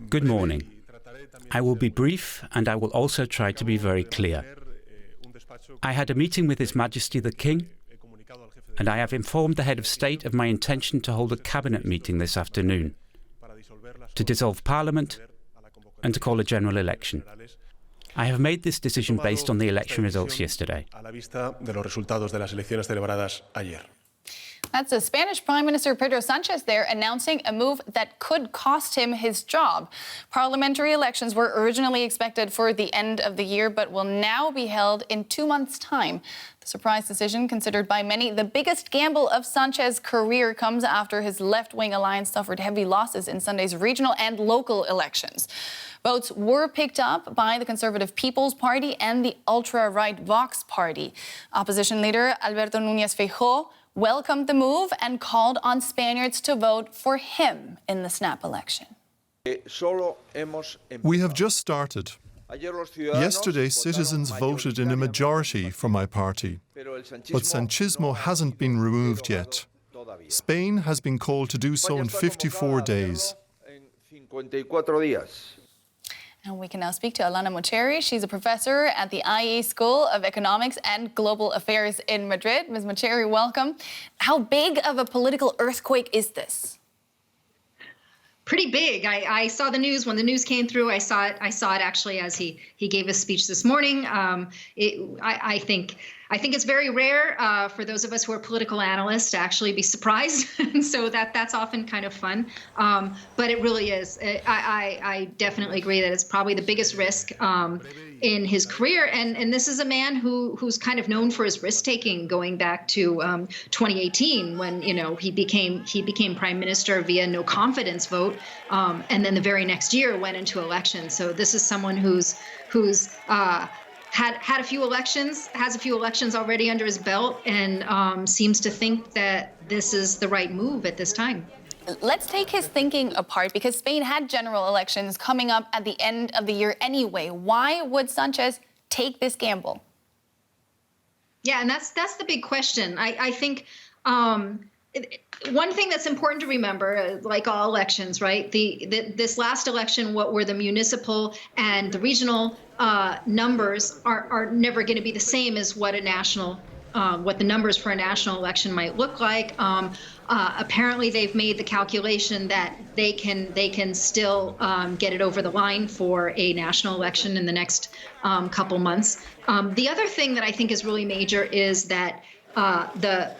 Good morning. I will be brief, and I will also try to be very clear. I had a meeting with His Majesty the King, and I have informed the head of state of my intention to hold a cabinet meeting this afternoon to dissolve Parliament and to call a general election. I have made this decision based on the election results yesterday. That's the Spanish Prime Minister Pedro Sánchez there announcing a move that could cost him his job. Parliamentary elections were originally expected for the end of the year, but will now be held in 2 months' time. The surprise decision, considered by many the biggest gamble of Sanchez's career, comes after his left-wing alliance suffered heavy losses in Sunday's regional and local elections. Votes were picked up by the Conservative People's Party and the ultra-right Vox Party. Opposition leader Alberto Nunyez Feijoo welcomed the move and called on Spaniards to vote for him in the snap election. We have just started. Yesterday, citizens voted in a majority for my party, but Sanchismo hasn't been removed yet. Spain has been called to do so in 54 days. And we can now speak to Alana Moceri. She's a professor at the IE School of Economics and Global Affairs in Madrid. Ms. Moceri, welcome. How big of a political earthquake is this? Pretty big. I saw the news when the news came through. I saw it actually as he gave a speech this morning. I think it's very rare for those of us who are political analysts to actually be surprised, and so that's often kind of fun. But it really is. I definitely agree that it's probably the biggest risk in his career, and this is a man who's kind of known for his risk taking, going back to 2018 when he became prime minister via no confidence vote, and then the very next year went into election. So this is someone who's had a few elections, has a few elections already under his belt, and seems to think that this is the right move at this time. Let's take his thinking apart, because Spain had general elections coming up at the end of the year anyway. Why would Sanchez take this gamble? Yeah, and that's the big question. I think one thing that's important to remember, like all elections, right? This last election, what were the municipal and the regional numbers are never going to be the same as what a national, what the numbers for a national election might look like. Apparently, they've made the calculation that they can still get it over the line for a national election in the next couple months. The other thing that I think is really major is that the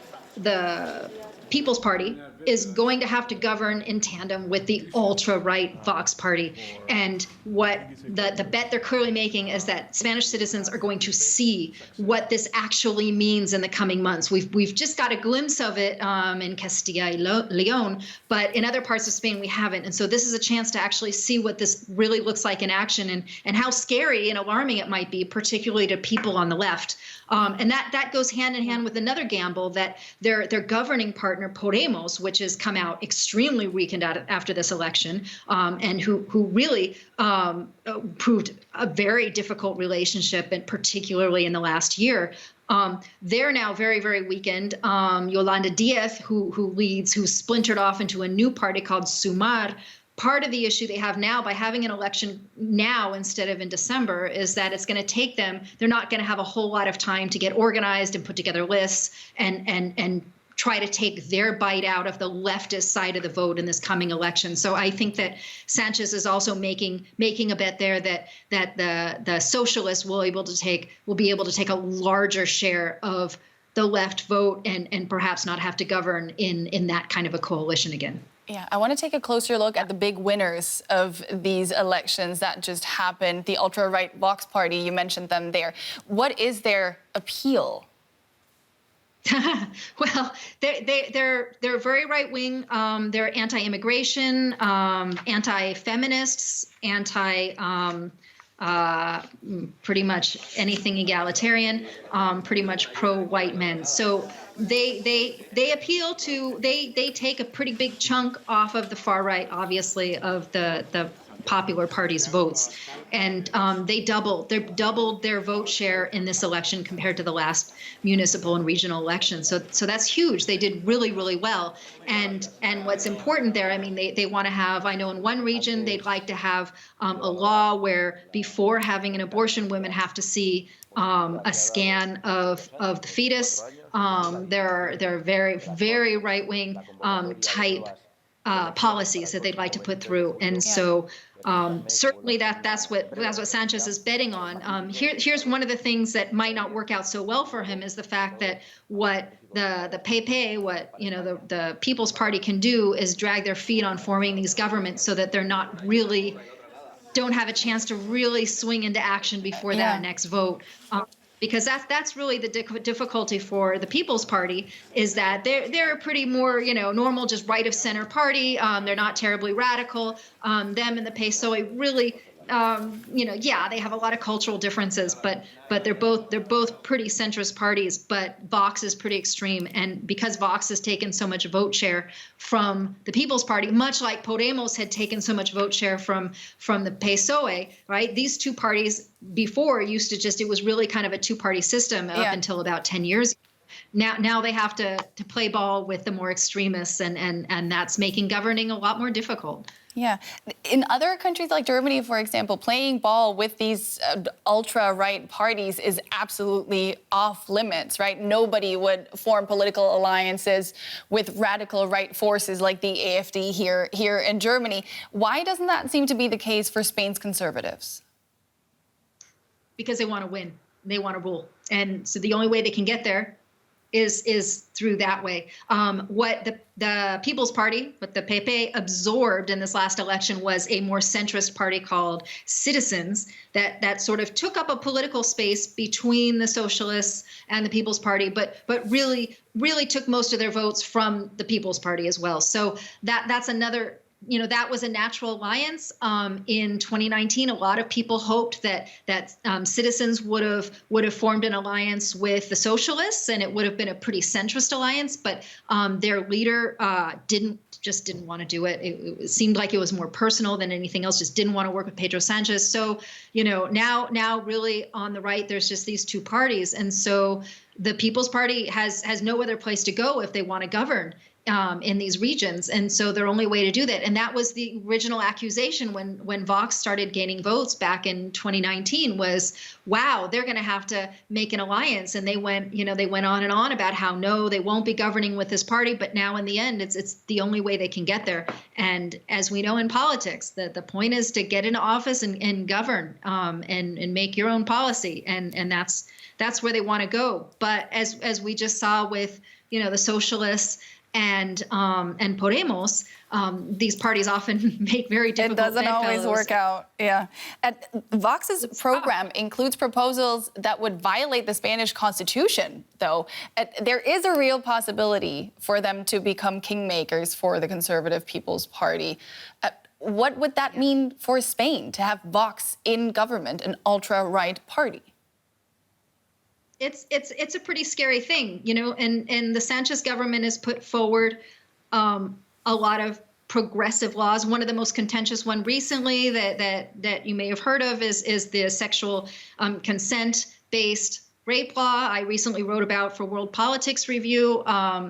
People's Party is going to have to govern in tandem with the ultra-right Vox Party. And what the bet they're clearly making is that Spanish citizens are going to see what this actually means in the coming months. We've just got a glimpse of it in Castilla y León, but in other parts of Spain we haven't. And so this is a chance to actually see what this really looks like in action, and how scary and alarming it might be, particularly to people on the left. And that goes hand in hand with another gamble that their governing partner, Podemos, which has come out extremely weakened after this election, and who really proved a very difficult relationship, and particularly in the last year. They're now very, very weakened. Yolanda Díaz, who's splintered off into a new party called Sumar. Part of the issue they have now by having an election now instead of in December is that it's going to take them, they're not going to have a whole lot of time to get organized and put together lists and try to take their bite out of the leftist side of the vote in this coming election. So I think that Sanchez is also making a bet there that the socialists will be able to take a larger share of the left vote and perhaps not have to govern in that kind of a coalition again. Yeah, I want to take a closer look at the big winners of these elections that just happened. The ultra-right Vox Party, you mentioned them there. What is their appeal? Well, they're very right-wing. They're anti-immigration, anti-feminists, pretty much anything egalitarian, pretty much pro-white men. So they appeal to, they take a pretty big chunk off of the far right, obviously, of the Popular Party's votes. And they doubled their vote share in this election compared to the last municipal and regional elections. So that's huge. They did really, really well. And what's important there, I mean, they want to have, I know in one region, they'd like to have a law where before having an abortion, women have to see a scan of the fetus. There are very, very right-wing type policies that they'd like to put through. And so certainly that's what Sanchez is betting on. Here's one of the things that might not work out so well for him is the fact that what the PP, the People's Party can do is drag their feet on forming these governments so that they're not really don't have a chance to really swing into action before that next vote. Because that's really the difficulty for the People's Party is that they're a pretty more, normal, just right of center party. They're not terribly radical. Them and the PSOE really, they have a lot of cultural differences, but they're both pretty centrist parties. But Vox is pretty extreme, and because Vox has taken so much vote share from the People's Party, much like Podemos had taken so much vote share from the PSOE, right? These two parties before used to it was really kind of a two-party system up until about 10 years ago. Now they have to play ball with the more extremists, and that's making governing a lot more difficult. Yeah. In other countries like Germany, for example, playing ball with these ultra-right parties is absolutely off limits, right? Nobody would form political alliances with radical right forces like the AfD here in Germany. Why doesn't that seem to be the case for Spain's conservatives? Because they want to win. They want to rule. And so the only way they can get there is through that way. What the People's Party, what the PP absorbed in this last election was a more centrist party called Citizens that sort of took up a political space between the Socialists and the People's Party, but really took most of their votes from the People's Party as well. So that's another. That was a natural alliance. In 2019, a lot of people hoped that Citizens would have formed an alliance with the Socialists, and it would have been a pretty centrist alliance. But their leader didn't want to do it. It seemed like it was more personal than anything else. Just didn't want to work with Pedro Sánchez. So now really on the right, there's just these two parties, and so the People's Party has no other place to go if they want to govern in these regions. And so their only way to do that. And that was the original accusation when Vox started gaining votes back in 2019 was, wow, they're going to have to make an alliance. And they went on and on about how, no, they won't be governing with this party. But now in the end, it's the only way they can get there. And as we know in politics, the point is to get into office and govern and make your own policy. And that's where they want to go. But as we just saw with, the Socialists and Podemos, these parties often make very difficult bedfellows. It doesn't always work out, yeah. And Vox's program includes proposals that would violate the Spanish Constitution, though. There is a real possibility for them to become kingmakers for the Conservative People's Party. What would that mean for Spain, to have Vox in government, an ultra-right party? It's a pretty scary thing, and the Sanchez government has put forward a lot of progressive laws. One of the most contentious one recently that you may have heard of is the sexual consent-based rape law I recently wrote about for World Politics Review.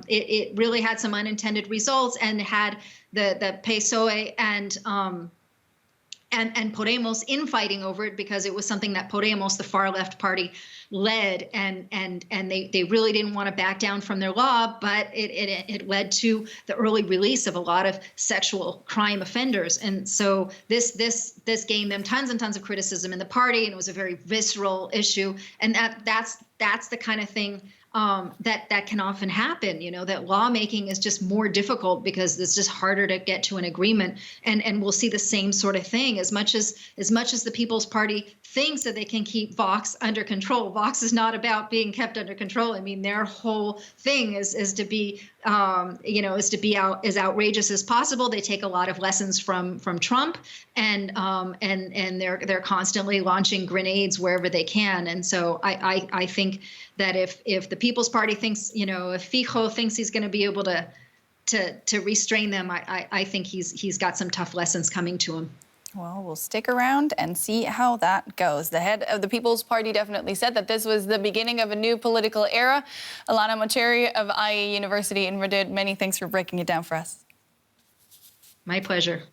It really had some unintended results and had the PSOE and Podemos infighting over it because it was something that Podemos, the far left party, led, and they really didn't want to back down from their law, but it led to the early release of a lot of sexual crime offenders, and so this gained them tons and tons of criticism in the party, and it was a very visceral issue, and that's the kind of thing that can often happen, that lawmaking is just more difficult because it's just harder to get to an agreement. And we'll see the same sort of thing as much as the People's Party thinks that they can keep Vox under control. Vox is not about being kept under control. I mean, their whole thing is to be as outrageous as possible. They take a lot of lessons from Trump, and they're constantly launching grenades wherever they can. And so I think that if the People's Party thinks, if Feijoo thinks he's going to be able to restrain them, I think he's got some tough lessons coming to him. Well, we'll stick around and see how that goes. The head of the People's Party definitely said that this was the beginning of a new political era. Alana Moceri of IE University in Madrid, many thanks for breaking it down for us. My pleasure.